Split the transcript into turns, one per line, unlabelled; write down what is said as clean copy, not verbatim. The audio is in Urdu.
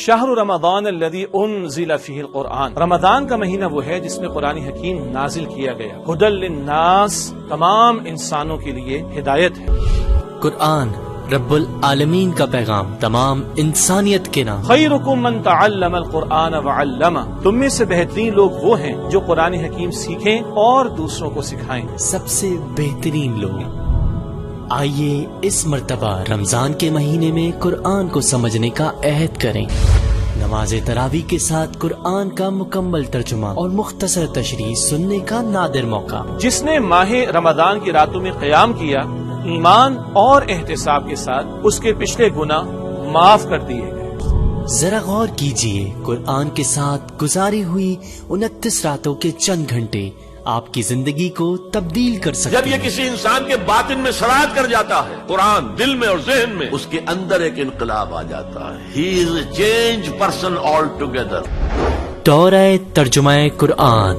شہر رمضان الذی انزل فیہ القرآن، رمضان کا مہینہ وہ ہے جس میں قرآن حکیم نازل کیا گیا، ھدی للناس، تمام انسانوں کے لیے ہدایت ہے۔
قرآن رب العالمین کا پیغام تمام انسانیت کے نام۔
خیرکم من تعلم القرآن وعلمہ، تم میں سے بہترین لوگ وہ ہیں جو قرآن حکیم سیکھیں اور دوسروں کو سکھائیں۔
سب سے بہترین لوگ۔ آئیے اس مرتبہ رمضان کے مہینے میں قرآن کو سمجھنے کا عہد کریں۔ نماز تراویح کے ساتھ قرآن کا مکمل ترجمہ اور مختصر تشریح سننے کا نادر موقع۔
جس نے ماہ رمضان کی راتوں میں قیام کیا، ایمان اور احتساب کے ساتھ اس کے پچھلے گناہ معاف کر دیے گئے۔
ذرا غور کیجئے، قرآن کے ساتھ گزاری ہوئی 29 راتوں کے چند گھنٹے آپ کی زندگی کو تبدیل کر سکتے ہیں۔
جب یہ کسی انسان کے باطن میں سرایت کر جاتا ہے، قرآن دل میں اور ذہن میں، اس کے اندر ایک انقلاب آ جاتا ہے۔ He is a change person altogether.
دورہ ترجمہ قرآن